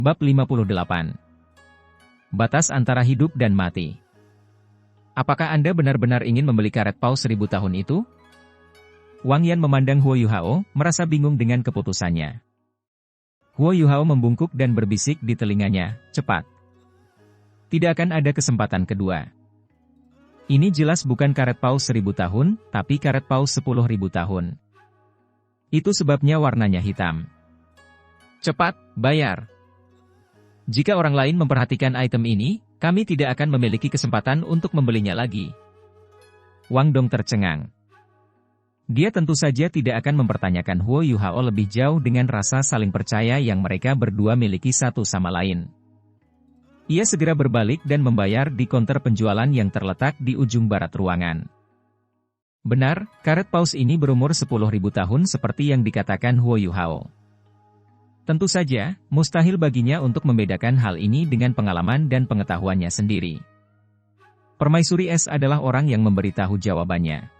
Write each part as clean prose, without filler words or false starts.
Bab 58. Batas antara hidup dan mati. Apakah Anda benar-benar ingin membeli karet paus 1000 tahun itu? Wang Yan memandang Huo Yuhao, merasa bingung dengan keputusannya. Huo Yuhao membungkuk dan berbisik di telinganya, cepat. Tidak akan ada kesempatan kedua. Ini jelas bukan karet paus 1000 tahun, tapi karet paus 10.000 tahun. Itu sebabnya warnanya hitam. Cepat, bayar. Jika orang lain memperhatikan item ini, kami tidak akan memiliki kesempatan untuk membelinya lagi. Wang Dong tercengang. Dia tentu saja tidak akan mempertanyakan Huo Yuhao lebih jauh dengan rasa saling percaya yang mereka berdua miliki satu sama lain. Ia segera berbalik dan membayar di konter penjualan yang terletak di ujung barat ruangan. Benar, karet paus ini berumur 10.000 tahun seperti yang dikatakan Huo Yuhao. Tentu saja, mustahil baginya untuk membedakan hal ini dengan pengalaman dan pengetahuannya sendiri. Permaisuri Es adalah orang yang memberitahu jawabannya.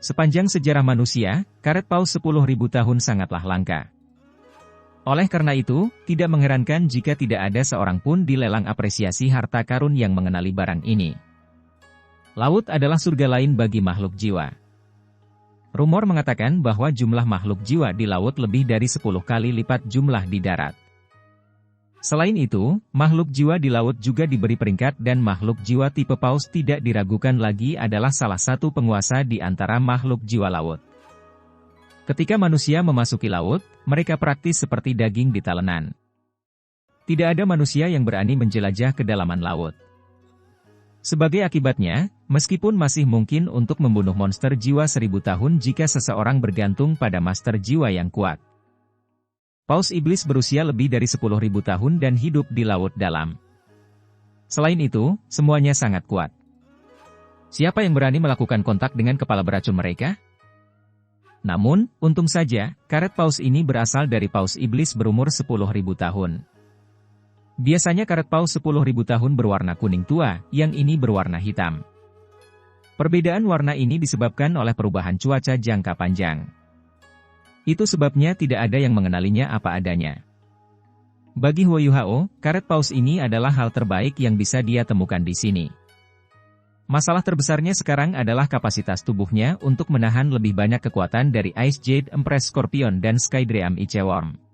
Sepanjang sejarah manusia, karet paus 10.000 tahun sangatlah langka. Oleh karena itu, tidak mengherankan jika tidak ada seorang pun di lelang apresiasi harta karun yang mengenali barang ini. Laut adalah surga lain bagi makhluk jiwa. Rumor mengatakan bahwa jumlah makhluk jiwa di laut lebih dari 10 kali lipat jumlah di darat. Selain itu, makhluk jiwa di laut juga diberi peringkat dan makhluk jiwa tipe paus tidak diragukan lagi adalah salah satu penguasa di antara makhluk jiwa laut. Ketika manusia memasuki laut, mereka praktis seperti daging di talenan. Tidak ada manusia yang berani menjelajah kedalaman laut. Sebagai akibatnya, meskipun masih mungkin untuk membunuh monster jiwa 1000 tahun jika seseorang bergantung pada master jiwa yang kuat. Paus iblis berusia lebih dari 10.000 tahun dan hidup di laut dalam. Selain itu, semuanya sangat kuat. Siapa yang berani melakukan kontak dengan kepala beracun mereka? Namun, untung saja, karet paus ini berasal dari paus iblis berumur 10.000 tahun. Biasanya karet paus 10.000 tahun berwarna kuning tua, yang ini berwarna hitam. Perbedaan warna ini disebabkan oleh perubahan cuaca jangka panjang. Itu sebabnya tidak ada yang mengenalinya apa adanya. Bagi Huo Yuhao, karet paus ini adalah hal terbaik yang bisa dia temukan di sini. Masalah terbesarnya sekarang adalah kapasitas tubuhnya untuk menahan lebih banyak kekuatan dari Ice Jade Empress Scorpion dan Skydream Iceworm.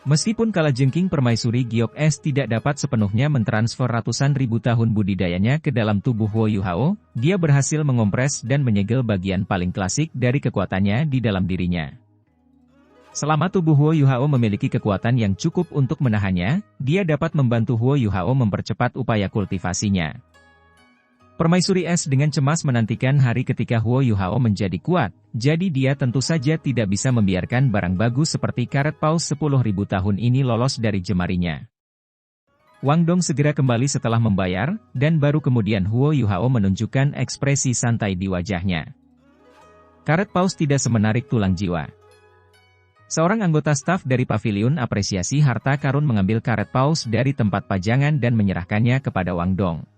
Meskipun kalajengking permaisuri Giok Es tidak dapat sepenuhnya mentransfer ratusan ribu tahun budidayanya ke dalam tubuh Huo Yuhao, dia berhasil mengompres dan menyegel bagian paling klasik dari kekuatannya di dalam dirinya. Selama tubuh Huo Yuhao memiliki kekuatan yang cukup untuk menahannya, dia dapat membantu Huo Yuhao mempercepat upaya kultivasinya. Permaisuri Es dengan cemas menantikan hari ketika Huo Yuhao menjadi kuat, jadi dia tentu saja tidak bisa membiarkan barang bagus seperti karet paus 10.000 tahun ini lolos dari jemarinya. Wang Dong segera kembali setelah membayar, dan baru kemudian Huo Yuhao menunjukkan ekspresi santai di wajahnya. Karet paus tidak semenarik tulang jiwa. Seorang anggota staf dari paviliun apresiasi harta karun mengambil karet paus dari tempat pajangan dan menyerahkannya kepada Wang Dong.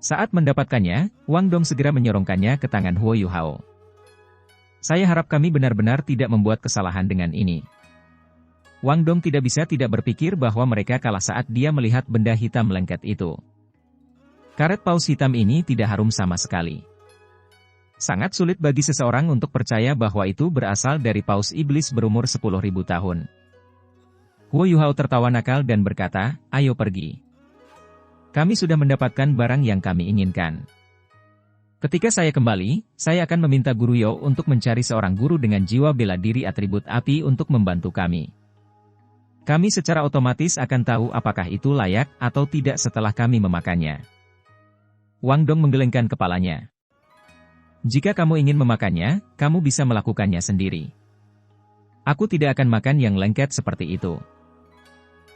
Saat mendapatkannya, Wang Dong segera menyorongkannya ke tangan Huo Yuhao. Saya harap kami benar-benar tidak membuat kesalahan dengan ini. Wang Dong tidak bisa tidak berpikir bahwa mereka kalah saat dia melihat benda hitam lengket itu. Karet paus hitam ini tidak harum sama sekali. Sangat sulit bagi seseorang untuk percaya bahwa itu berasal dari paus iblis berumur 10.000 tahun. Huo Yuhao tertawa nakal dan berkata, "Ayo pergi. Kami sudah mendapatkan barang yang kami inginkan. Ketika saya kembali, saya akan meminta Guru Yo untuk mencari seorang guru dengan jiwa bela diri atribut api untuk membantu kami. Kami secara otomatis akan tahu apakah itu layak atau tidak setelah kami memakannya." Wang Dong menggelengkan kepalanya. "Jika kamu ingin memakannya, kamu bisa melakukannya sendiri. Aku tidak akan makan yang lengket seperti itu.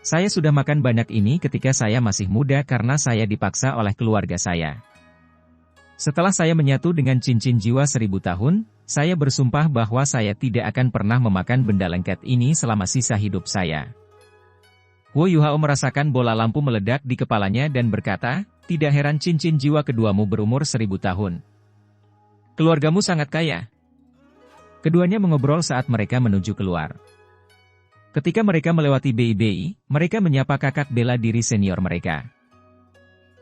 Saya sudah makan banyak ini ketika saya masih muda karena saya dipaksa oleh keluarga saya. Setelah saya menyatu dengan cincin jiwa 1000 tahun, saya bersumpah bahwa saya tidak akan pernah memakan benda lengket ini selama sisa hidup saya." Huo Yuhao merasakan bola lampu meledak di kepalanya dan berkata, "Tidak heran cincin jiwa keduamu berumur 1000 tahun. Keluargamu sangat kaya." Keduanya mengobrol saat mereka menuju keluar. Ketika mereka melewati Bei, mereka menyapa kakak bela diri senior mereka.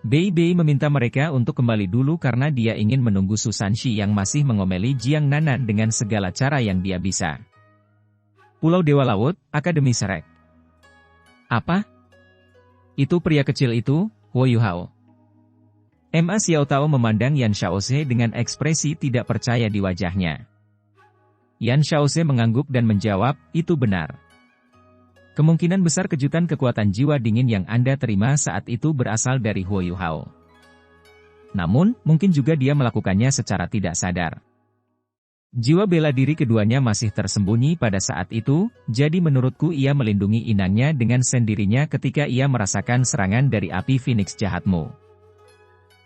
Bei meminta mereka untuk kembali dulu karena dia ingin menunggu Susanshi yang masih mengomeli Jiang Nanan dengan segala cara yang dia bisa. Pulau Dewa Laut, Akademi Shrek. Apa? Itu pria kecil itu, Huo Yuhao. Ma Xiaotao memandang Yan Shaoze dengan ekspresi tidak percaya di wajahnya. Yan Shaoze mengangguk dan menjawab, itu benar. Kemungkinan besar kejutan kekuatan jiwa dingin yang Anda terima saat itu berasal dari Huo Yuhao. Namun, mungkin juga dia melakukannya secara tidak sadar. Jiwa bela diri keduanya masih tersembunyi pada saat itu, jadi menurutku ia melindungi inangnya dengan sendirinya ketika ia merasakan serangan dari api Phoenix jahatmu.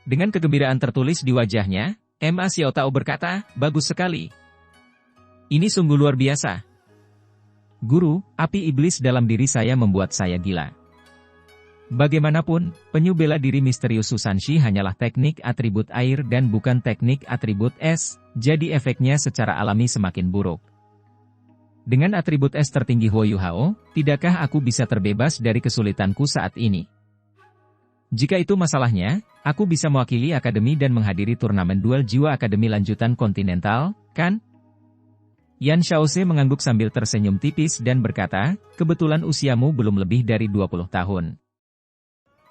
Dengan kegembiraan tertulis di wajahnya, Ma Xiaotao berkata, bagus sekali. Ini sungguh luar biasa. Guru, api iblis dalam diri saya membuat saya gila. Bagaimanapun, penyu bela diri misterius Susanshi hanyalah teknik atribut air dan bukan teknik atribut es, jadi efeknya secara alami semakin buruk. Dengan atribut es tertinggi Huo Yuhao, tidakkah aku bisa terbebas dari kesulitanku saat ini? Jika itu masalahnya, aku bisa mewakili akademi dan menghadiri turnamen duel jiwa akademi lanjutan kontinental, kan? Yan Shaoze mengangguk sambil tersenyum tipis dan berkata, kebetulan usiamu belum lebih dari 20 tahun.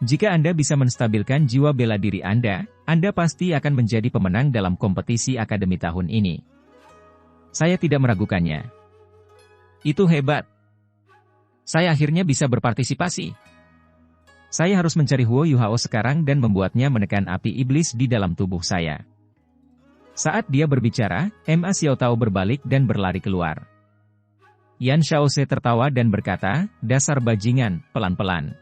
Jika Anda bisa menstabilkan jiwa bela diri Anda pasti akan menjadi pemenang dalam kompetisi akademi tahun ini. Saya tidak meragukannya. Itu hebat. Saya akhirnya bisa berpartisipasi. Saya harus mencari Huo Yuhao sekarang dan membuatnya menekan api iblis di dalam tubuh saya. Saat dia berbicara, Ma Xiaotao berbalik dan berlari keluar. Yan Shaoze tertawa dan berkata, dasar bajingan, pelan-pelan.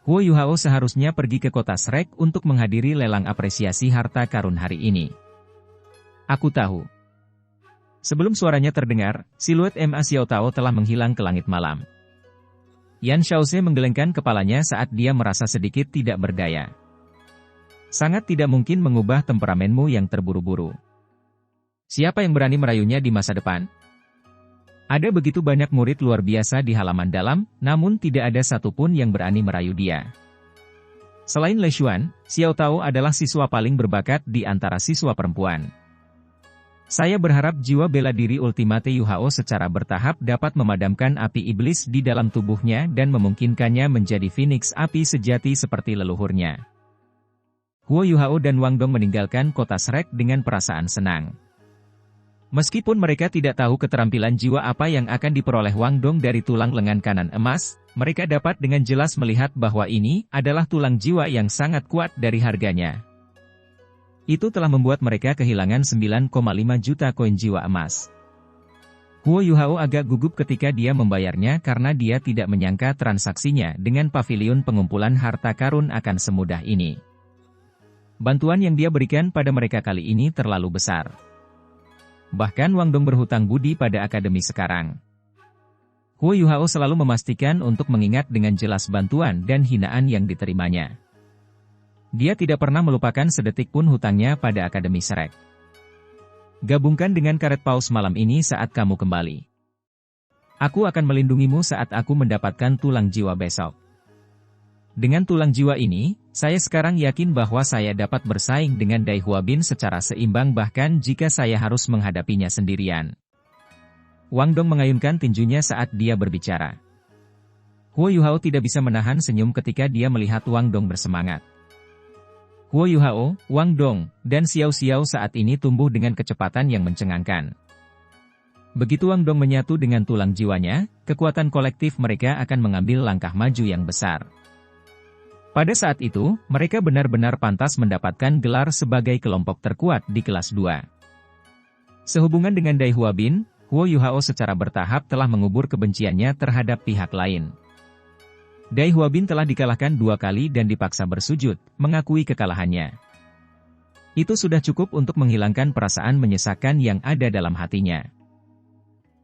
Huo Yuhao seharusnya pergi ke kota Shrek untuk menghadiri lelang apresiasi harta karun hari ini. Aku tahu. Sebelum suaranya terdengar, siluet Ma Xiaotao telah menghilang ke langit malam. Yan Shaoze menggelengkan kepalanya saat dia merasa sedikit tidak berdaya. Sangat tidak mungkin mengubah temperamenmu yang terburu-buru. Siapa yang berani merayunya di masa depan? Ada begitu banyak murid luar biasa di halaman dalam, namun tidak ada satupun yang berani merayu dia. Selain Le Xuan, Xiaotao adalah siswa paling berbakat di antara siswa perempuan. Saya berharap jiwa bela diri Ultimate Yuhao secara bertahap dapat memadamkan api iblis di dalam tubuhnya dan memungkinkannya menjadi Phoenix api sejati seperti leluhurnya. Huo Yuhao dan Wang Dong meninggalkan kota Shrek dengan perasaan senang. Meskipun mereka tidak tahu keterampilan jiwa apa yang akan diperoleh Wang Dong dari tulang lengan kanan emas, mereka dapat dengan jelas melihat bahwa ini adalah tulang jiwa yang sangat kuat dari harganya. Itu telah membuat mereka kehilangan 9,5 juta koin jiwa emas. Huo Yuhao agak gugup ketika dia membayarnya karena dia tidak menyangka transaksinya dengan pavilion pengumpulan harta karun akan semudah ini. Bantuan yang dia berikan pada mereka kali ini terlalu besar. Bahkan Wang Dong berhutang budi pada akademi sekarang. Huo Yuhao selalu memastikan untuk mengingat dengan jelas bantuan dan hinaan yang diterimanya. Dia tidak pernah melupakan sedetik pun hutangnya pada akademi Shrek. Gabungkan dengan karet paus malam ini saat kamu kembali. Aku akan melindungimu saat aku mendapatkan tulang jiwa besok. Dengan tulang jiwa ini, saya sekarang yakin bahwa saya dapat bersaing dengan Dai Huabin secara seimbang bahkan jika saya harus menghadapinya sendirian. Wang Dong mengayunkan tinjunya saat dia berbicara. Huo Yuhao tidak bisa menahan senyum ketika dia melihat Wang Dong bersemangat. Huo Yuhao, Wang Dong, dan Xiao Xiao saat ini tumbuh dengan kecepatan yang mencengangkan. Begitu Wang Dong menyatu dengan tulang jiwanya, kekuatan kolektif mereka akan mengambil langkah maju yang besar. Pada saat itu, mereka benar-benar pantas mendapatkan gelar sebagai kelompok terkuat di kelas 2. Sehubungan dengan Dai Huabin, Huo Yuhao secara bertahap telah mengubur kebenciannya terhadap pihak lain. Dai Huabin telah dikalahkan 2 kali dan dipaksa bersujud, mengakui kekalahannya. Itu sudah cukup untuk menghilangkan perasaan menyesakan yang ada dalam hatinya.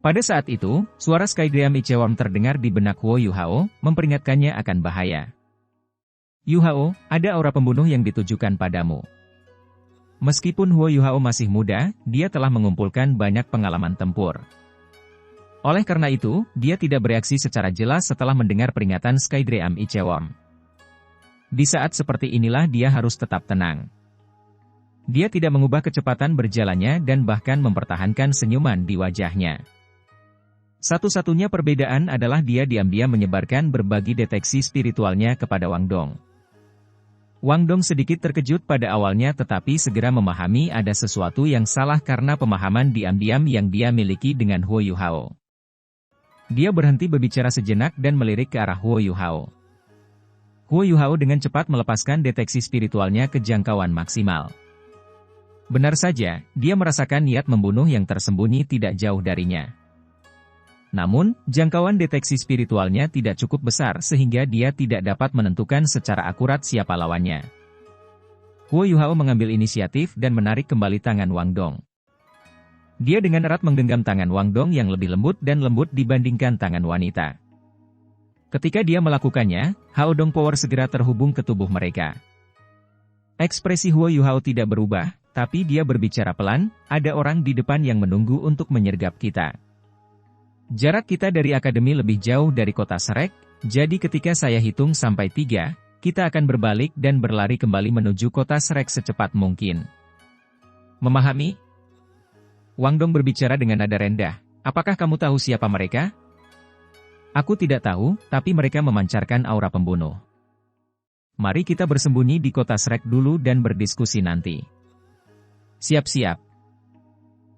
Pada saat itu, suara Skydiam Ichewon terdengar di benak Huo Yuhao, memperingatkannya akan bahaya. Yuhao, ada aura pembunuh yang ditujukan padamu. Meskipun Huo Yuhao masih muda, dia telah mengumpulkan banyak pengalaman tempur. Oleh karena itu, dia tidak bereaksi secara jelas setelah mendengar peringatan Skydream Ichewon. Di saat seperti inilah dia harus tetap tenang. Dia tidak mengubah kecepatan berjalannya dan bahkan mempertahankan senyuman di wajahnya. Satu-satunya perbedaan adalah dia diam-diam menyebarkan berbagi deteksi spiritualnya kepada Wang Dong. Wang Dong sedikit terkejut pada awalnya tetapi segera memahami ada sesuatu yang salah karena pemahaman diam-diam yang dia miliki dengan Huo Yuhao. Dia berhenti berbicara sejenak dan melirik ke arah Huo Yuhao. Huo Yuhao dengan cepat melepaskan deteksi spiritualnya ke jangkauan maksimal. Benar saja, dia merasakan niat membunuh yang tersembunyi tidak jauh darinya. Namun, jangkauan deteksi spiritualnya tidak cukup besar sehingga dia tidak dapat menentukan secara akurat siapa lawannya. Huo Yuhao mengambil inisiatif dan menarik kembali tangan Wang Dong. Dia dengan erat menggenggam tangan Wang Dong yang lebih lembut dan lembut dibandingkan tangan wanita. Ketika dia melakukannya, Hao Dong Power segera terhubung ke tubuh mereka. Ekspresi Huo Yuhao tidak berubah, tapi dia berbicara pelan, ada orang di depan yang menunggu untuk menyergap kita. Jarak kita dari akademi lebih jauh dari kota Shrek, jadi ketika saya hitung sampai 3, kita akan berbalik dan berlari kembali menuju kota Shrek secepat mungkin. Memahami? Wang Dong berbicara dengan nada rendah. Apakah kamu tahu siapa mereka? Aku tidak tahu, tapi mereka memancarkan aura pembunuh. Mari kita bersembunyi di kota Shrek dulu dan berdiskusi nanti. Siap-siap.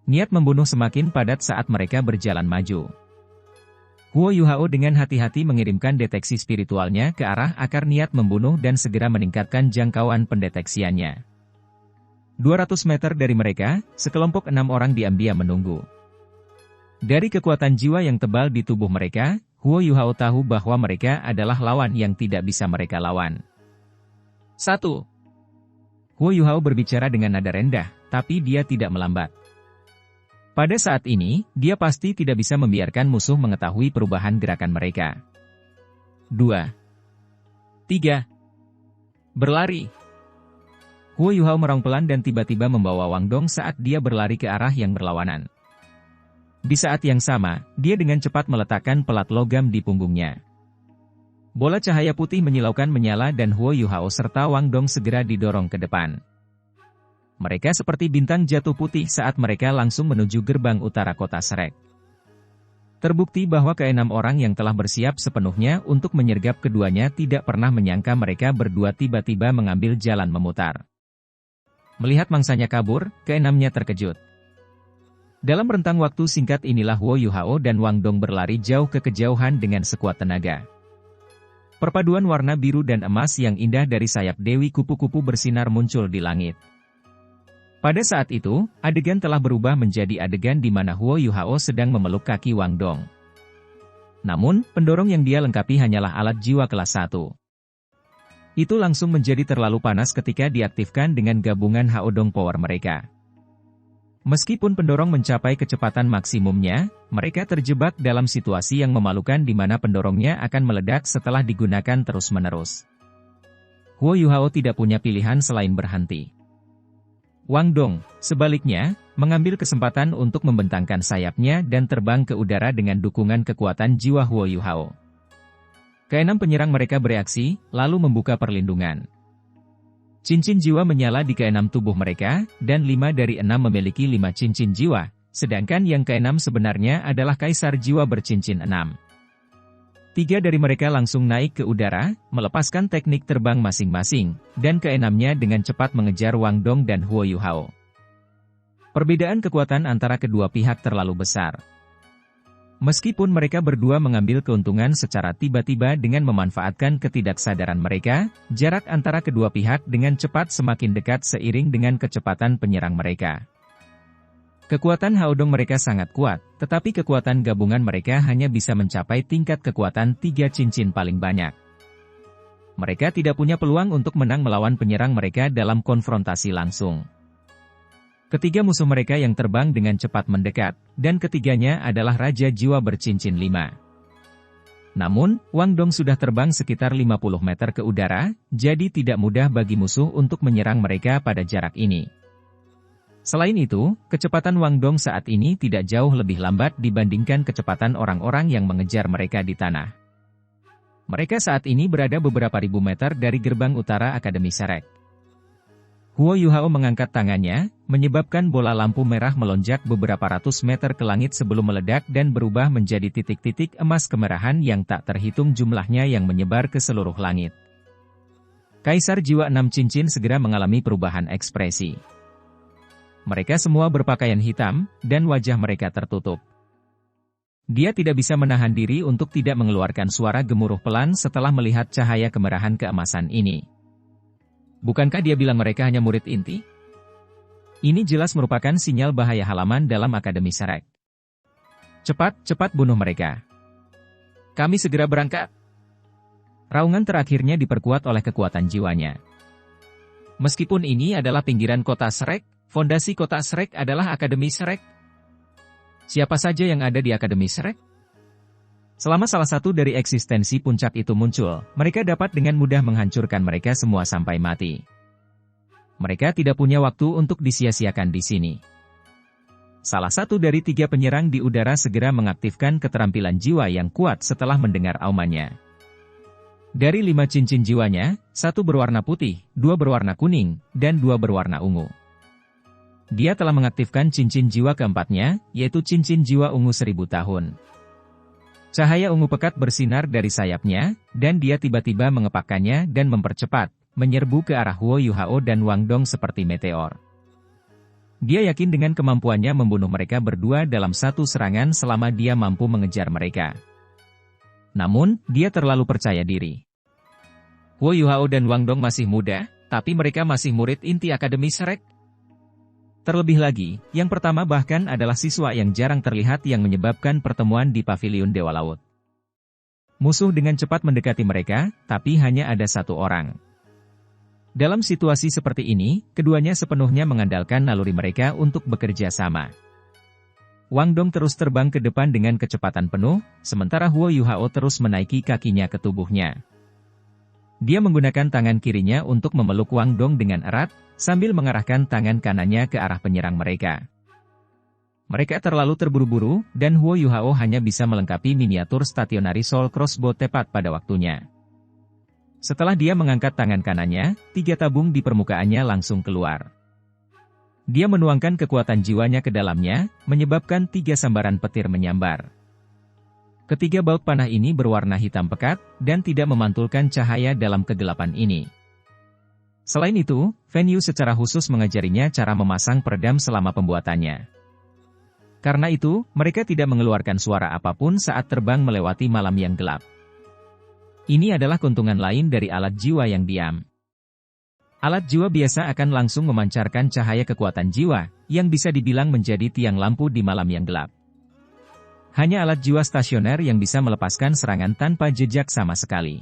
Niat membunuh semakin padat saat mereka berjalan maju. Huo Yuhao dengan hati-hati mengirimkan deteksi spiritualnya ke arah akar niat membunuh dan segera meningkatkan jangkauan pendeteksiannya. 200 meter dari mereka, sekelompok 6 orang diam-diam menunggu. Dari kekuatan jiwa yang tebal di tubuh mereka, Huo Yuhao tahu bahwa mereka adalah lawan yang tidak bisa mereka lawan. 1. Huo Yuhao berbicara dengan nada rendah, tapi dia tidak melambat. Pada saat ini, dia pasti tidak bisa membiarkan musuh mengetahui perubahan gerakan mereka. 2. 3. Berlari. Huo Yuhao meraung pelan dan tiba-tiba membawa Wang Dong saat dia berlari ke arah yang berlawanan. Di saat yang sama, dia dengan cepat meletakkan pelat logam di punggungnya. Bola cahaya putih menyilaukan menyala dan Huo Yuhao serta Wang Dong segera didorong ke depan. Mereka seperti bintang jatuh putih saat mereka langsung menuju gerbang utara kota Shrek. Terbukti bahwa ke-6 orang yang telah bersiap sepenuhnya untuk menyergap keduanya tidak pernah menyangka mereka berdua tiba-tiba mengambil jalan memutar. Melihat mangsanya kabur, ke-6-nya terkejut. Dalam rentang waktu singkat inilah Huo Yuhao dan Wang Dong berlari jauh ke kejauhan dengan sekuat tenaga. Perpaduan warna biru dan emas yang indah dari sayap Dewi Kupu-Kupu bersinar muncul di langit. Pada saat itu, adegan telah berubah menjadi adegan di mana Huo Yuhao sedang memeluk kaki Wang Dong. Namun, pendorong yang dia lengkapi hanyalah alat jiwa kelas 1. Itu langsung menjadi terlalu panas ketika diaktifkan dengan gabungan Hao Dong Power mereka. Meskipun pendorong mencapai kecepatan maksimumnya, mereka terjebak dalam situasi yang memalukan di mana pendorongnya akan meledak setelah digunakan terus-menerus. Huo Yuhao tidak punya pilihan selain berhenti. Wang Dong, sebaliknya, mengambil kesempatan untuk membentangkan sayapnya dan terbang ke udara dengan dukungan kekuatan jiwa Huo Yuhao. Ke-6 penyerang mereka bereaksi, lalu membuka perlindungan. Cincin jiwa menyala di ke-6 tubuh mereka, dan 5 dari 6 memiliki 5 cincin jiwa, sedangkan yang ke-6 sebenarnya adalah kaisar jiwa bercincin 6. 3 dari mereka langsung naik ke udara, melepaskan teknik terbang masing-masing, dan ke-6-nya dengan cepat mengejar Wang Dong dan Huo Yuhao. Perbedaan kekuatan antara kedua pihak terlalu besar. Meskipun mereka berdua mengambil keuntungan secara tiba-tiba dengan memanfaatkan ketidaksadaran mereka, jarak antara kedua pihak dengan cepat semakin dekat seiring dengan kecepatan penyerang mereka. Kekuatan Hao Dong mereka sangat kuat, tetapi kekuatan gabungan mereka hanya bisa mencapai tingkat kekuatan 3 cincin paling banyak. Mereka tidak punya peluang untuk menang melawan penyerang mereka dalam konfrontasi langsung. Ketiga musuh mereka yang terbang dengan cepat mendekat, dan ketiganya adalah Raja Jiwa bercincin 5. Namun, Wang Dong sudah terbang sekitar 50 meter ke udara, jadi tidak mudah bagi musuh untuk menyerang mereka pada jarak ini. Selain itu, kecepatan Wang Dong saat ini tidak jauh lebih lambat dibandingkan kecepatan orang-orang yang mengejar mereka di tanah. Mereka saat ini berada beberapa ribu meter dari gerbang utara Akademi Serek. Huo Yuhao mengangkat tangannya, menyebabkan bola lampu merah melonjak beberapa ratus meter ke langit sebelum meledak dan berubah menjadi titik-titik emas kemerahan yang tak terhitung jumlahnya yang menyebar ke seluruh langit. Kaisar Jiwa Enam Cincin segera mengalami perubahan ekspresi. Mereka semua berpakaian hitam, dan wajah mereka tertutup. Dia tidak bisa menahan diri untuk tidak mengeluarkan suara gemuruh pelan setelah melihat cahaya kemerahan keemasan ini. Bukankah dia bilang mereka hanya murid inti? Ini jelas merupakan sinyal bahaya halaman dalam Akademi Serek. Cepat bunuh mereka. Kami segera berangkat. Raungan terakhirnya diperkuat oleh kekuatan jiwanya. Meskipun ini adalah pinggiran kota Serek, fondasi kota Serek adalah Akademi Serek. Siapa saja yang ada di Akademi Serek? Selama salah satu dari eksistensi puncak itu muncul, mereka dapat dengan mudah menghancurkan mereka semua sampai mati. Mereka tidak punya waktu untuk disia-siakan di sini. Salah satu dari 3 penyerang di udara segera mengaktifkan keterampilan jiwa yang kuat setelah mendengar aumannya. Dari 5 cincin jiwanya, 1 berwarna putih, 2 berwarna kuning, dan 2 berwarna ungu. Dia telah mengaktifkan cincin jiwa keempatnya, yaitu cincin jiwa ungu 1000 tahun. Cahaya ungu pekat bersinar dari sayapnya, dan dia tiba-tiba mengepakkannya dan mempercepat, menyerbu ke arah Huo Yuhao dan Wang Dong seperti meteor. Dia yakin dengan kemampuannya membunuh mereka berdua dalam satu serangan selama dia mampu mengejar mereka. Namun, dia terlalu percaya diri. Huo Yuhao dan Wang Dong masih muda, tapi mereka masih murid inti Akademi Serek. Terlebih lagi, yang pertama bahkan adalah siswa yang jarang terlihat yang menyebabkan pertemuan di Paviliun Dewa Laut. Musuh dengan cepat mendekati mereka, tapi hanya ada 1 orang. Dalam situasi seperti ini, keduanya sepenuhnya mengandalkan naluri mereka untuk bekerja sama. Wang Dong terus terbang ke depan dengan kecepatan penuh, sementara Huo Yuhao terus menaiki kakinya ke tubuhnya. Dia menggunakan tangan kirinya untuk memeluk Wang Dong dengan erat, sambil mengarahkan tangan kanannya ke arah penyerang mereka. Mereka terlalu terburu-buru, dan Huo Yuhao hanya bisa melengkapi miniatur stationary soul crossbow tepat pada waktunya. Setelah dia mengangkat tangan kanannya, 3 tabung di permukaannya langsung keluar. Dia menuangkan kekuatan jiwanya ke dalamnya, menyebabkan 3 sambaran petir menyambar. Ketiga baut panah ini berwarna hitam pekat, dan tidak memantulkan cahaya dalam kegelapan ini. Selain itu, Venue secara khusus mengajarinya cara memasang peredam selama pembuatannya. Karena itu, mereka tidak mengeluarkan suara apapun saat terbang melewati malam yang gelap. Ini adalah keuntungan lain dari alat jiwa yang diam. Alat jiwa biasa akan langsung memancarkan cahaya kekuatan jiwa, yang bisa dibilang menjadi tiang lampu di malam yang gelap. Hanya alat jiwa stasioner yang bisa melepaskan serangan tanpa jejak sama sekali.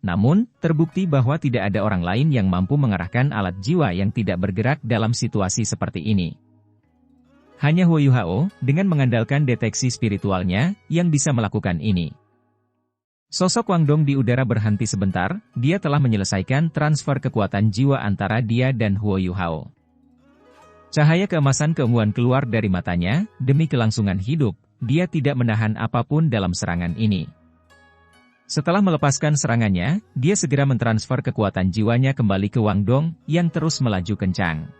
Namun, terbukti bahwa tidak ada orang lain yang mampu mengarahkan alat jiwa yang tidak bergerak dalam situasi seperti ini. Hanya Huo Yuhao, dengan mengandalkan deteksi spiritualnya, yang bisa melakukan ini. Sosok Wang Dong di udara berhenti sebentar, dia telah menyelesaikan transfer kekuatan jiwa antara dia dan Huo Yuhao. Cahaya keemasan keunguan keluar dari matanya, demi kelangsungan hidup, dia tidak menahan apapun dalam serangan ini. Setelah melepaskan serangannya, dia segera mentransfer kekuatan jiwanya kembali ke Wang Dong, yang terus melaju kencang.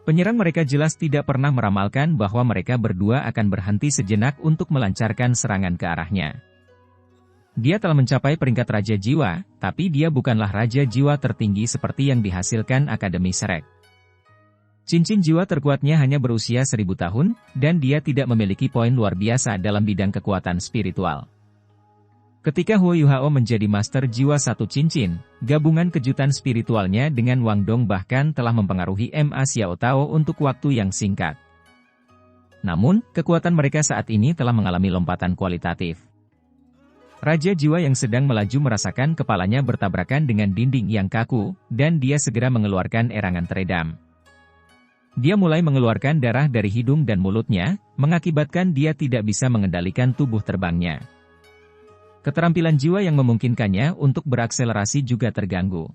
Penyerang mereka jelas tidak pernah meramalkan bahwa mereka berdua akan berhenti sejenak untuk melancarkan serangan ke arahnya. Dia telah mencapai peringkat Raja Jiwa, tapi dia bukanlah Raja Jiwa tertinggi seperti yang dihasilkan Akademi Serek. Cincin jiwa terkuatnya hanya berusia 1000 tahun, dan dia tidak memiliki poin luar biasa dalam bidang kekuatan spiritual. Ketika Huo Yuhao menjadi Master Jiwa 1 cincin, gabungan kejutan spiritualnya dengan Wang Dong bahkan telah mempengaruhi Ma Xiao Tao untuk waktu yang singkat. Namun, kekuatan mereka saat ini telah mengalami lompatan kualitatif. Raja Jiwa yang sedang melaju merasakan kepalanya bertabrakan dengan dinding yang kaku, dan dia segera mengeluarkan erangan teredam. Dia mulai mengeluarkan darah dari hidung dan mulutnya, mengakibatkan dia tidak bisa mengendalikan tubuh terbangnya. Keterampilan jiwa yang memungkinkannya untuk berakselerasi juga terganggu.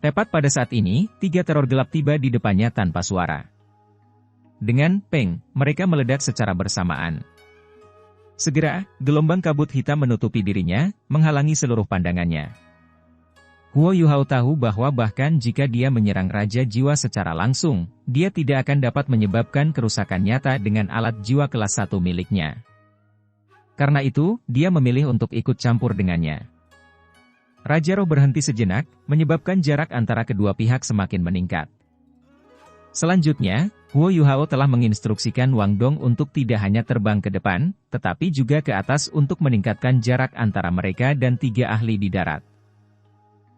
Tepat pada saat ini, 3 teror gelap tiba di depannya tanpa suara. Dengan "peng", mereka meledak secara bersamaan. Segera, gelombang kabut hitam menutupi dirinya, menghalangi seluruh pandangannya. Huo Yuhao tahu bahwa bahkan jika dia menyerang Raja Jiwa secara langsung, dia tidak akan dapat menyebabkan kerusakan nyata dengan alat jiwa kelas 1 miliknya. Karena itu, dia memilih untuk ikut campur dengannya. Raja Roh berhenti sejenak, menyebabkan jarak antara kedua pihak semakin meningkat. Selanjutnya, Huo Yuhao telah menginstruksikan Wang Dong untuk tidak hanya terbang ke depan, tetapi juga ke atas untuk meningkatkan jarak antara mereka dan 3 ahli di darat.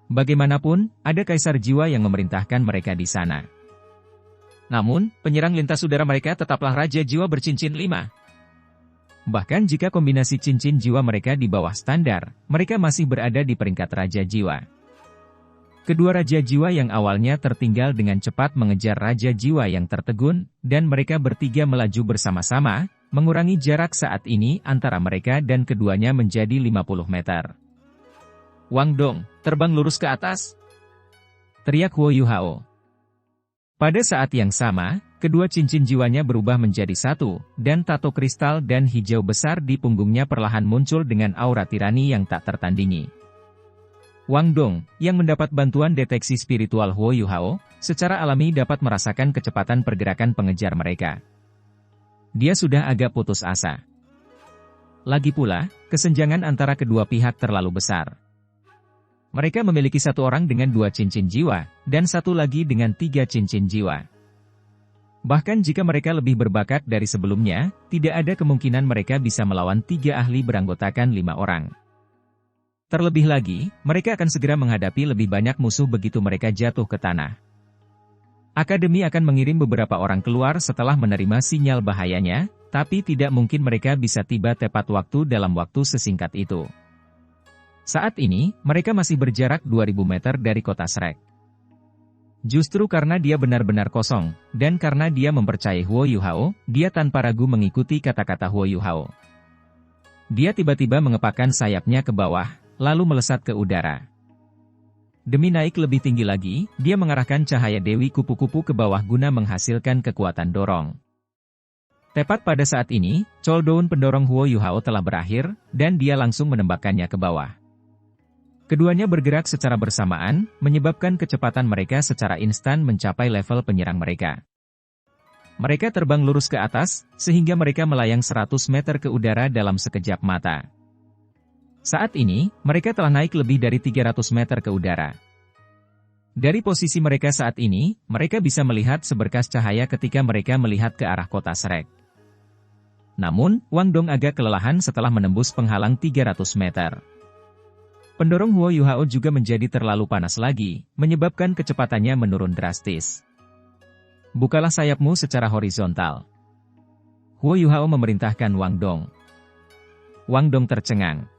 Bagaimanapun, ada kaisar jiwa yang memerintahkan mereka di sana. Namun, penyerang lintas udara mereka tetaplah Raja Jiwa bercincin 5. Bahkan jika kombinasi cincin jiwa mereka di bawah standar, mereka masih berada di peringkat Raja Jiwa. Kedua Raja Jiwa yang awalnya tertinggal dengan cepat mengejar Raja Jiwa yang tertegun, dan mereka bertiga melaju bersama-sama, mengurangi jarak saat ini antara mereka dan keduanya menjadi 50 meter. "Wang Dong, terbang lurus ke atas!" teriak Huo Yuhao. Pada saat yang sama, kedua cincin jiwanya berubah menjadi satu, dan tato kristal dan hijau besar di punggungnya perlahan muncul dengan aura tirani yang tak tertandingi. Wang Dong, yang mendapat bantuan deteksi spiritual Huo Yuhao, secara alami dapat merasakan kecepatan pergerakan pengejar mereka. Dia sudah agak putus asa. Lagi pula, kesenjangan antara kedua pihak terlalu besar. Mereka memiliki satu orang dengan 2 cincin jiwa, dan satu lagi dengan 3 cincin jiwa. Bahkan jika mereka lebih berbakat dari sebelumnya, tidak ada kemungkinan mereka bisa melawan 3 ahli beranggotakan 5 orang. Terlebih lagi, mereka akan segera menghadapi lebih banyak musuh begitu mereka jatuh ke tanah. Akademi akan mengirim beberapa orang keluar setelah menerima sinyal bahayanya, tapi tidak mungkin mereka bisa tiba tepat waktu dalam waktu sesingkat itu. Saat ini, mereka masih berjarak 2000 meter dari kota Shrek. Justru karena dia benar-benar kosong, dan karena dia mempercayai Huo Yuhao, dia tanpa ragu mengikuti kata-kata Huo Yuhao. Dia tiba-tiba mengepakkan sayapnya ke bawah, lalu melesat ke udara. Demi naik lebih tinggi lagi, dia mengarahkan cahaya Dewi Kupu-Kupu ke bawah guna menghasilkan kekuatan dorong. Tepat pada saat ini, Daun pendorong Huo Yuhao telah berakhir, dan dia langsung menembakkannya ke bawah. Keduanya bergerak secara bersamaan, menyebabkan kecepatan mereka secara instan mencapai level penyerang mereka. Mereka terbang lurus ke atas, sehingga mereka melayang 100 meter ke udara dalam sekejap mata. Saat ini, mereka telah naik lebih dari 300 meter ke udara. Dari posisi mereka saat ini, mereka bisa melihat seberkas cahaya ketika mereka melihat ke arah kota Shrek. Namun, Wang Dong agak kelelahan setelah menembus penghalang 300 meter. Pendorong Huo Yuhao juga menjadi terlalu panas lagi, menyebabkan kecepatannya menurun drastis. "Bukalah sayapmu secara horizontal," Huo Yuhao memerintahkan Wang Dong. Wang Dong tercengang.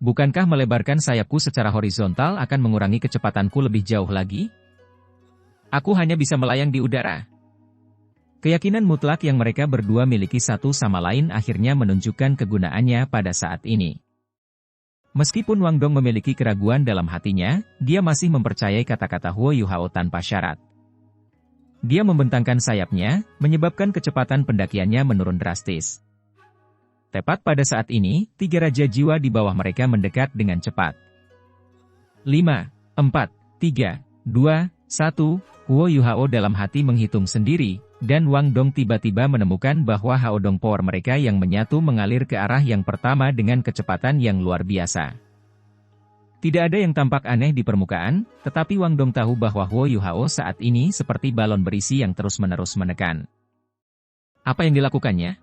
"Bukankah melebarkan sayapku secara horizontal akan mengurangi kecepatanku lebih jauh lagi? Aku hanya bisa melayang di udara." Keyakinan mutlak yang mereka berdua miliki satu sama lain akhirnya menunjukkan kegunaannya pada saat ini. Meskipun Wang Dong memiliki keraguan dalam hatinya, dia masih mempercayai kata-kata Huo Yuhao tanpa syarat. Dia membentangkan sayapnya, menyebabkan kecepatan pendakiannya menurun drastis. Tepat pada saat ini, 3 Raja Jiwa di bawah mereka mendekat dengan cepat. 5, 4, 3, 2, 1, Huo Yuhao dalam hati menghitung sendiri, dan Wang Dong tiba-tiba menemukan bahwa Haodong Power mereka yang menyatu mengalir ke arah yang pertama dengan kecepatan yang luar biasa. Tidak ada yang tampak aneh di permukaan, tetapi Wang Dong tahu bahwa Huo Yuhao saat ini seperti balon berisi yang terus-menerus menekan. Apa yang dilakukannya?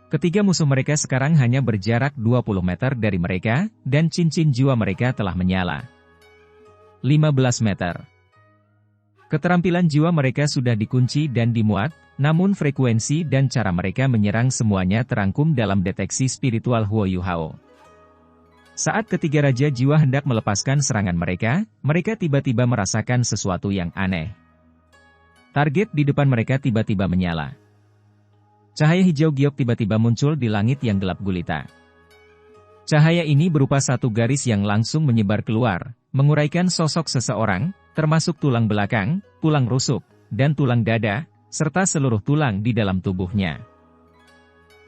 Ketiga musuh mereka sekarang hanya berjarak 20 meter dari mereka, dan cincin jiwa mereka telah menyala. 15 meter. Keterampilan jiwa mereka sudah dikunci dan dimuat, namun frekuensi dan cara mereka menyerang semuanya terangkum dalam deteksi spiritual Huo Yuhao. Saat ketiga Raja Jiwa hendak melepaskan serangan mereka, mereka tiba-tiba merasakan sesuatu yang aneh. Target di depan mereka tiba-tiba menyala. Cahaya hijau giok tiba-tiba muncul di langit yang gelap gulita. Cahaya ini berupa satu garis yang langsung menyebar keluar, menguraikan sosok seseorang, termasuk tulang belakang, tulang rusuk, dan tulang dada, serta seluruh tulang di dalam tubuhnya.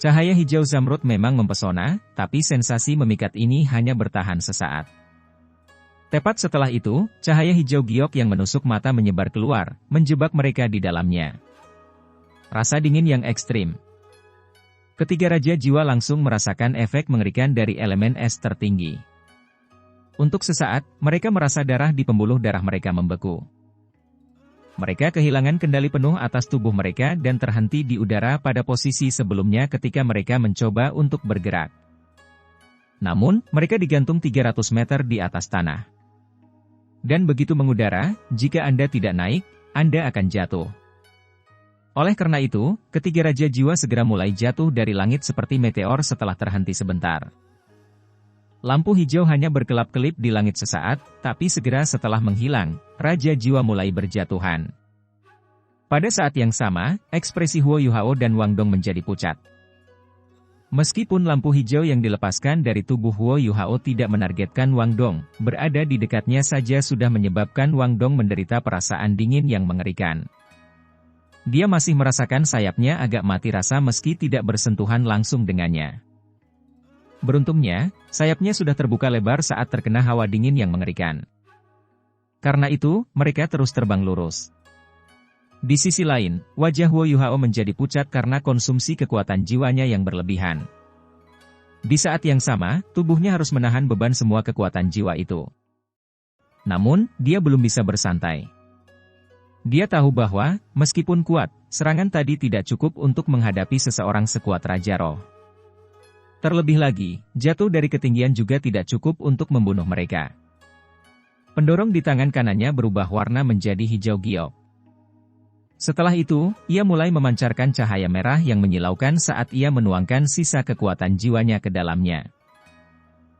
Cahaya hijau zamrud memang mempesona, tapi sensasi memikat ini hanya bertahan sesaat. Tepat setelah itu, cahaya hijau giok yang menusuk mata menyebar keluar, menjebak mereka di dalamnya. Rasa dingin yang ekstrim. Ketiga raja jiwa langsung merasakan efek mengerikan dari elemen es tertinggi. Untuk sesaat, mereka merasa darah di pembuluh darah mereka membeku. Mereka kehilangan kendali penuh atas tubuh mereka dan terhenti di udara pada posisi sebelumnya ketika mereka mencoba untuk bergerak. Namun, mereka digantung 300 meter di atas tanah. Dan begitu mengudara, jika Anda tidak naik, Anda akan jatuh. Oleh karena itu, ketiga raja jiwa segera mulai jatuh dari langit seperti meteor setelah terhenti sebentar. Lampu hijau hanya berkelap-kelip di langit sesaat, tapi segera setelah menghilang, raja jiwa mulai berjatuhan. Pada saat yang sama, ekspresi Huo Yuhao dan Wang Dong menjadi pucat. Meskipun lampu hijau yang dilepaskan dari tubuh Huo Yuhao tidak menargetkan Wang Dong, berada di dekatnya saja sudah menyebabkan Wang Dong menderita perasaan dingin yang mengerikan. Dia masih merasakan sayapnya agak mati rasa meski tidak bersentuhan langsung dengannya. Beruntungnya, sayapnya sudah terbuka lebar saat terkena hawa dingin yang mengerikan. Karena itu, mereka terus terbang lurus. Di sisi lain, wajah Huo Yuhao menjadi pucat karena konsumsi kekuatan jiwanya yang berlebihan. Di saat yang sama, tubuhnya harus menahan beban semua kekuatan jiwa itu. Namun, dia belum bisa bersantai. Dia tahu bahwa, meskipun kuat, serangan tadi tidak cukup untuk menghadapi seseorang sekuat Raja Roh. Terlebih lagi, jatuh dari ketinggian juga tidak cukup untuk membunuh mereka. Pendorong di tangan kanannya berubah warna menjadi hijau giok. Setelah itu, ia mulai memancarkan cahaya merah yang menyilaukan saat ia menuangkan sisa kekuatan jiwanya ke dalamnya.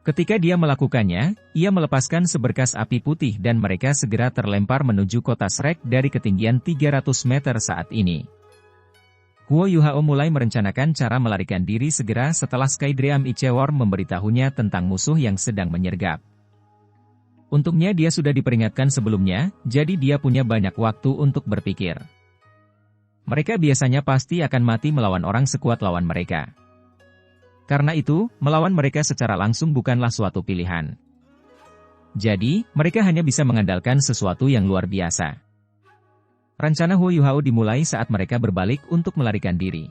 Ketika dia melakukannya, ia melepaskan seberkas api putih dan mereka segera terlempar menuju kota Shrek dari ketinggian 300 meter saat ini. Huo Yuhao mulai merencanakan cara melarikan diri segera setelah Skydream Ichewar memberitahunya tentang musuh yang sedang menyergap. Untungnya dia sudah diperingatkan sebelumnya, jadi dia punya banyak waktu untuk berpikir. Mereka biasanya pasti akan mati melawan orang sekuat lawan mereka. Karena itu, melawan mereka secara langsung bukanlah suatu pilihan. Jadi, mereka hanya bisa mengandalkan sesuatu yang luar biasa. Rencana Huo Yuhao dimulai saat mereka berbalik untuk melarikan diri.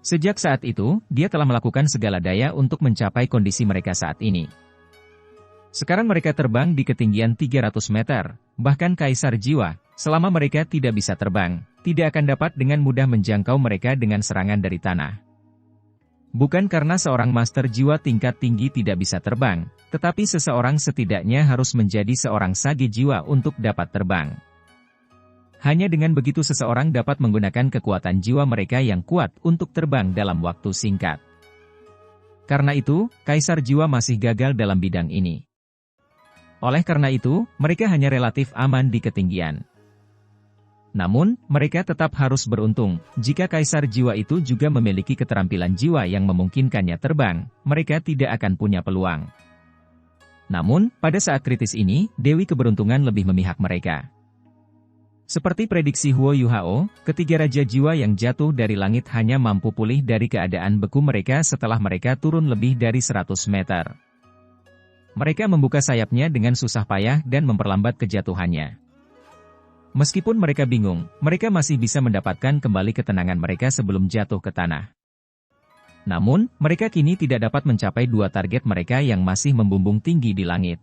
Sejak saat itu, dia telah melakukan segala daya untuk mencapai kondisi mereka saat ini. Sekarang mereka terbang di ketinggian 300 meter, bahkan Kaisar Jiwa, selama mereka tidak bisa terbang, tidak akan dapat dengan mudah menjangkau mereka dengan serangan dari tanah. Bukan karena seorang master jiwa tingkat tinggi tidak bisa terbang, tetapi seseorang setidaknya harus menjadi seorang sage jiwa untuk dapat terbang. Hanya dengan begitu seseorang dapat menggunakan kekuatan jiwa mereka yang kuat untuk terbang dalam waktu singkat. Karena itu, Kaisar Jiwa masih gagal dalam bidang ini. Oleh karena itu, mereka hanya relatif aman di ketinggian. Namun, mereka tetap harus beruntung, jika Kaisar Jiwa itu juga memiliki keterampilan jiwa yang memungkinkannya terbang, mereka tidak akan punya peluang. Namun, pada saat kritis ini, Dewi Keberuntungan lebih memihak mereka. Seperti prediksi Huo Yuhao, ketiga Raja Jiwa yang jatuh dari langit hanya mampu pulih dari keadaan beku mereka setelah mereka turun lebih dari 100 meter. Mereka membuka sayapnya dengan susah payah dan memperlambat kejatuhannya. Meskipun mereka bingung, mereka masih bisa mendapatkan kembali ketenangan mereka sebelum jatuh ke tanah. Namun, mereka kini tidak dapat mencapai dua target mereka yang masih membumbung tinggi di langit.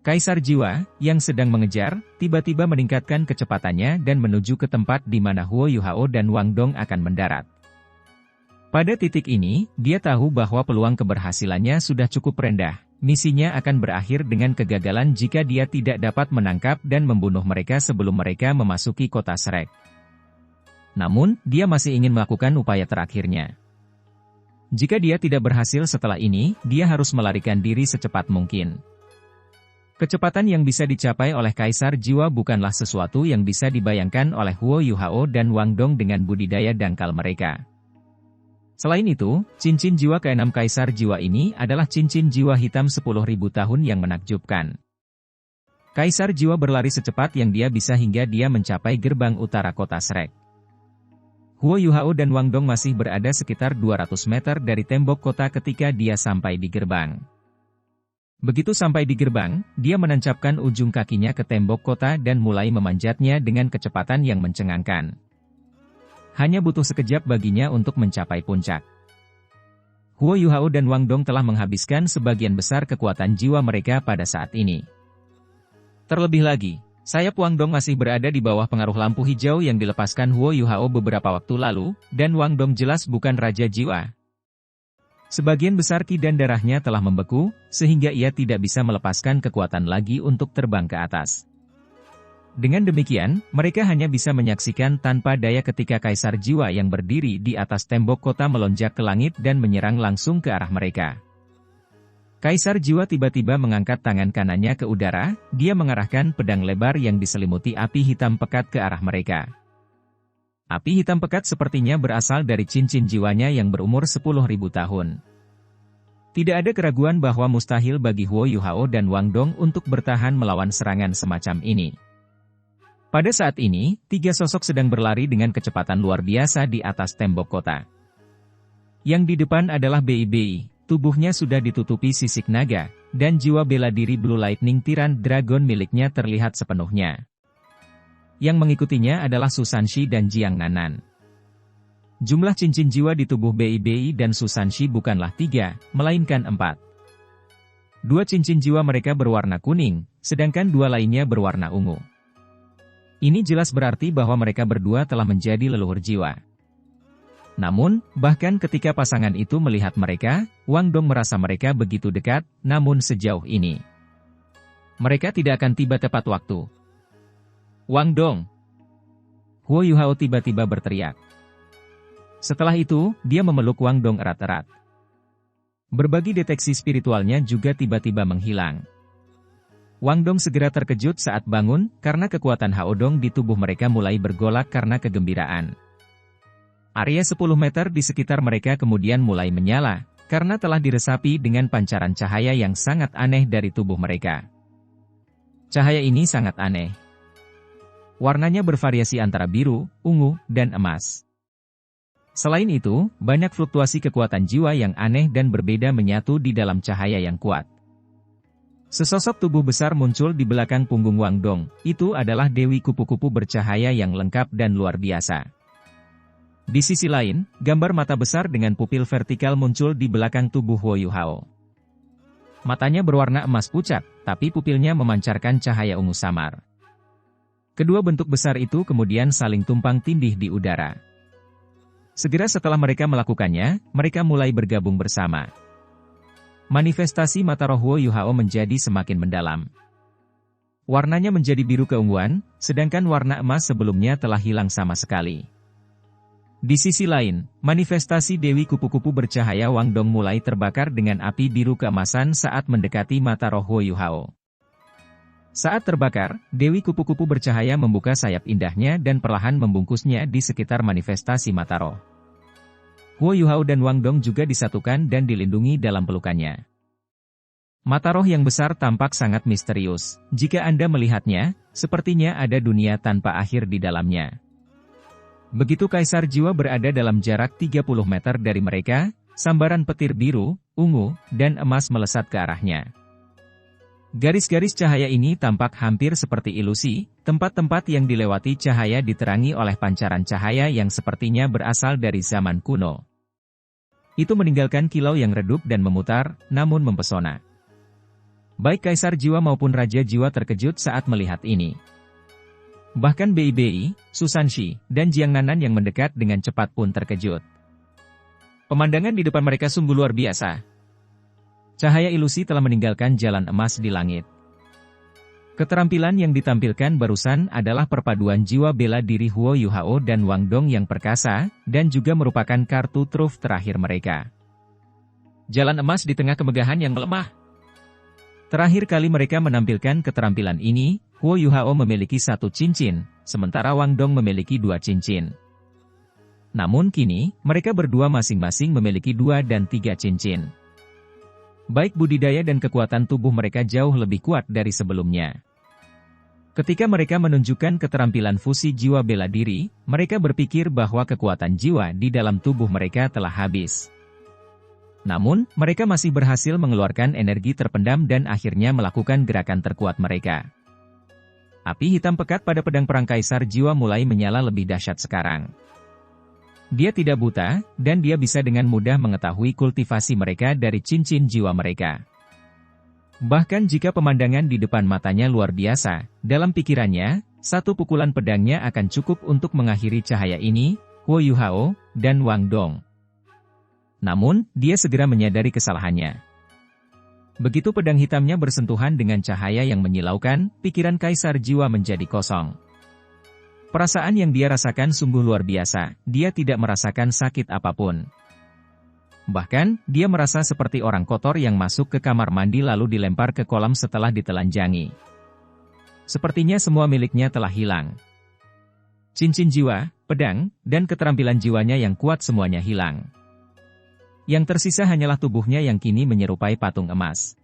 Kaisar Jiwa, yang sedang mengejar, tiba-tiba meningkatkan kecepatannya dan menuju ke tempat di mana Huo Yuhao dan Wang Dong akan mendarat. Pada titik ini, dia tahu bahwa peluang keberhasilannya sudah cukup rendah. Misinya akan berakhir dengan kegagalan jika dia tidak dapat menangkap dan membunuh mereka sebelum mereka memasuki kota Shrek. Namun, dia masih ingin melakukan upaya terakhirnya. Jika dia tidak berhasil setelah ini, dia harus melarikan diri secepat mungkin. Kecepatan yang bisa dicapai oleh Kaisar Jiwa bukanlah sesuatu yang bisa dibayangkan oleh Huo Yuhao dan Wang Dong dengan budidaya dangkal mereka. Selain itu, cincin jiwa keenam Kaisar Jiwa ini adalah cincin jiwa hitam 10.000 tahun yang menakjubkan. Kaisar Jiwa berlari secepat yang dia bisa hingga dia mencapai gerbang utara kota Shrek. Huo Yuhao dan Wang Dong masih berada sekitar 200 meter dari tembok kota ketika dia sampai di gerbang. Begitu sampai di gerbang, dia menancapkan ujung kakinya ke tembok kota dan mulai memanjatnya dengan kecepatan yang mencengangkan. Hanya butuh sekejap baginya untuk mencapai puncak. Huo Yuhao dan Wang Dong telah menghabiskan sebagian besar kekuatan jiwa mereka pada saat ini. Terlebih lagi, sayap Wang Dong masih berada di bawah pengaruh lampu hijau yang dilepaskan Huo Yuhao beberapa waktu lalu, dan Wang Dong jelas bukan Raja Jiwa. Sebagian besar ki dan darahnya telah membeku, sehingga ia tidak bisa melepaskan kekuatan lagi untuk terbang ke atas. Dengan demikian, mereka hanya bisa menyaksikan tanpa daya ketika Kaisar Jiwa yang berdiri di atas tembok kota melonjak ke langit dan menyerang langsung ke arah mereka. Kaisar Jiwa tiba-tiba mengangkat tangan kanannya ke udara, dia mengarahkan pedang lebar yang diselimuti api hitam pekat ke arah mereka. Api hitam pekat sepertinya berasal dari cincin jiwanya yang berumur 10.000 tahun. Tidak ada keraguan bahwa mustahil bagi Huo Yuhao dan Wang Dong untuk bertahan melawan serangan semacam ini. Pada saat ini, tiga sosok sedang berlari dengan kecepatan luar biasa di atas tembok kota. Yang di depan adalah Bei, tubuhnya sudah ditutupi sisik naga, dan jiwa bela diri Blue Lightning Tyrant Dragon miliknya terlihat sepenuhnya. Yang mengikutinya adalah Susanshi dan Jiang Nanan. Jumlah cincin jiwa di tubuh Bei dan Susanshi bukanlah 3, melainkan 4. 2 cincin jiwa mereka berwarna kuning, sedangkan 2 lainnya berwarna ungu. Ini jelas berarti bahwa mereka berdua telah menjadi leluhur jiwa. Namun, bahkan ketika pasangan itu melihat mereka, Wang Dong merasa mereka begitu dekat, namun sejauh ini. Mereka tidak akan tiba tepat waktu. Wang Dong! Huo Yuhao tiba-tiba berteriak. Setelah itu, dia memeluk Wang Dong erat-erat. Berbagi deteksi spiritualnya juga tiba-tiba menghilang. Wang Dong segera terkejut saat bangun, karena kekuatan Hao Dong di tubuh mereka mulai bergolak karena kegembiraan. Area 10 meter di sekitar mereka kemudian mulai menyala, karena telah diresapi dengan pancaran cahaya yang sangat aneh dari tubuh mereka. Cahaya ini sangat aneh. Warnanya bervariasi antara biru, ungu, dan emas. Selain itu, banyak fluktuasi kekuatan jiwa yang aneh dan berbeda menyatu di dalam cahaya yang kuat. Sesosok tubuh besar muncul di belakang punggung Wang Dong, itu adalah Dewi Kupu-Kupu bercahaya yang lengkap dan luar biasa. Di sisi lain, gambar mata besar dengan pupil vertikal muncul di belakang tubuh Huo Yuhao. Matanya berwarna emas pucat, tapi pupilnya memancarkan cahaya ungu samar. Kedua bentuk besar itu kemudian saling tumpang tindih di udara. Segera setelah mereka melakukannya, mereka mulai bergabung bersama. Manifestasi mata roh Huo Yuhao menjadi semakin mendalam. Warnanya menjadi biru keunguan, sedangkan warna emas sebelumnya telah hilang sama sekali. Di sisi lain, manifestasi Dewi Kupu-Kupu bercahaya Wang Dong mulai terbakar dengan api biru keemasan saat mendekati mata roh Huo Yuhao. Saat terbakar, Dewi Kupu-Kupu bercahaya membuka sayap indahnya dan perlahan membungkusnya di sekitar manifestasi mata roh. Huo Yuhao dan Wang Dong juga disatukan dan dilindungi dalam pelukannya. Mata roh yang besar tampak sangat misterius. Jika Anda melihatnya, sepertinya ada dunia tanpa akhir di dalamnya. Begitu Kaisar Jiwa berada dalam jarak 30 meter dari mereka, sambaran petir biru, ungu, dan emas melesat ke arahnya. Garis-garis cahaya ini tampak hampir seperti ilusi, tempat-tempat yang dilewati cahaya diterangi oleh pancaran cahaya yang sepertinya berasal dari zaman kuno. Itu meninggalkan kilau yang redup dan memutar, namun mempesona. Baik Kaisar Jiwa maupun Raja Jiwa terkejut saat melihat ini. Bahkan Bei, Susanshi, dan Jiang Nanan yang mendekat dengan cepat pun terkejut. Pemandangan di depan mereka sungguh luar biasa. Cahaya ilusi telah meninggalkan jalan emas di langit. Keterampilan yang ditampilkan barusan adalah perpaduan jiwa bela diri Huo Yuhao dan Wang Dong yang perkasa, dan juga merupakan kartu truf terakhir mereka. Jalan emas di tengah kemegahan yang melemah. Terakhir kali mereka menampilkan keterampilan ini, Huo Yuhao memiliki 1 cincin, sementara Wang Dong memiliki 2 cincin. Namun kini, mereka berdua masing-masing memiliki 2 dan 3 cincin. Baik budidaya dan kekuatan tubuh mereka jauh lebih kuat dari sebelumnya. Ketika mereka menunjukkan keterampilan fusi jiwa bela diri, mereka berpikir bahwa kekuatan jiwa di dalam tubuh mereka telah habis. Namun, mereka masih berhasil mengeluarkan energi terpendam dan akhirnya melakukan gerakan terkuat mereka. Api hitam pekat pada pedang perang Kaisar Jiwa mulai menyala lebih dahsyat sekarang. Dia tidak buta, dan dia bisa dengan mudah mengetahui kultivasi mereka dari cincin jiwa mereka. Bahkan jika pemandangan di depan matanya luar biasa, dalam pikirannya, satu pukulan pedangnya akan cukup untuk mengakhiri cahaya ini, Huo Yuhao, dan Wang Dong. Namun, dia segera menyadari kesalahannya. Begitu pedang hitamnya bersentuhan dengan cahaya yang menyilaukan, pikiran Kaisar Jiwa menjadi kosong. Perasaan yang dia rasakan sungguh luar biasa, dia tidak merasakan sakit apapun. Bahkan, dia merasa seperti orang kotor yang masuk ke kamar mandi lalu dilempar ke kolam setelah ditelanjangi. Sepertinya semua miliknya telah hilang. Cincin jiwa, pedang, dan keterampilan jiwanya yang kuat semuanya hilang. Yang tersisa hanyalah tubuhnya yang kini menyerupai patung emas.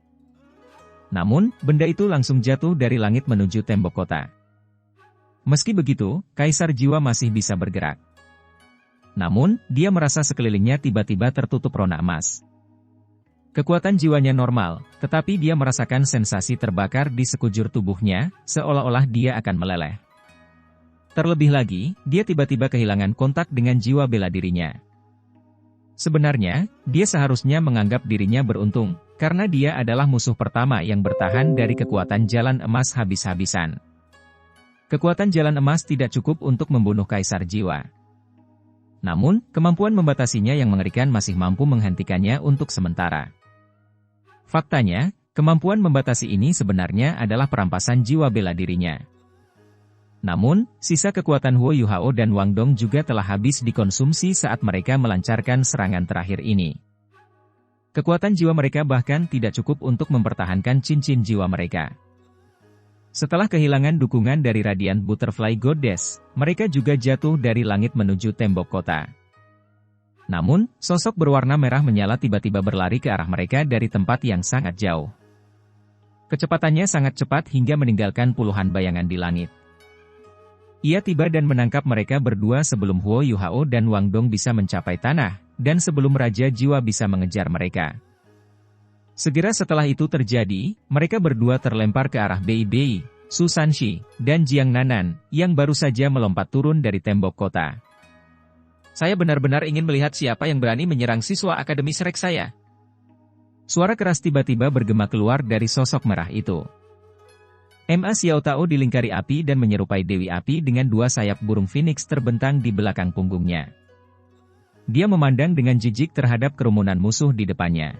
Namun, benda itu langsung jatuh dari langit menuju tembok kota. Meski begitu, Kaisar Jiwa masih bisa bergerak. Namun, dia merasa sekelilingnya tiba-tiba tertutup rona emas. Kekuatan jiwanya normal, tetapi dia merasakan sensasi terbakar di sekujur tubuhnya, seolah-olah dia akan meleleh. Terlebih lagi, dia tiba-tiba kehilangan kontak dengan jiwa bela dirinya. Sebenarnya, dia seharusnya menganggap dirinya beruntung, karena dia adalah musuh pertama yang bertahan dari kekuatan jalan emas habis-habisan. Kekuatan jalan emas tidak cukup untuk membunuh Kaisar Jiwa. Namun, kemampuan membatasinya yang mengerikan masih mampu menghentikannya untuk sementara. Faktanya, kemampuan membatasi ini sebenarnya adalah perampasan jiwa bela dirinya. Namun, sisa kekuatan Huo Yuhao dan Wang Dong juga telah habis dikonsumsi saat mereka melancarkan serangan terakhir ini. Kekuatan jiwa mereka bahkan tidak cukup untuk mempertahankan cincin jiwa mereka. Setelah kehilangan dukungan dari Radiant Butterfly Goddess, mereka juga jatuh dari langit menuju tembok kota. Namun, sosok berwarna merah menyala tiba-tiba berlari ke arah mereka dari tempat yang sangat jauh. Kecepatannya sangat cepat hingga meninggalkan puluhan bayangan di langit. Ia tiba dan menangkap mereka berdua sebelum Huo Yuhao dan Wang Dong bisa mencapai tanah, dan sebelum Raja Jiwa bisa mengejar mereka. Segera setelah itu terjadi, mereka berdua terlempar ke arah Bei Bei, Su Sanshi, dan Jiang Nanan, yang baru saja melompat turun dari tembok kota. Saya benar-benar ingin melihat siapa yang berani menyerang siswa Akademi Shrek saya. Suara keras tiba-tiba bergema keluar dari sosok merah itu. Ma Xiao Tao dilingkari api dan menyerupai Dewi Api dengan 2 sayap burung phoenix terbentang di belakang punggungnya. Dia memandang dengan jijik terhadap kerumunan musuh di depannya.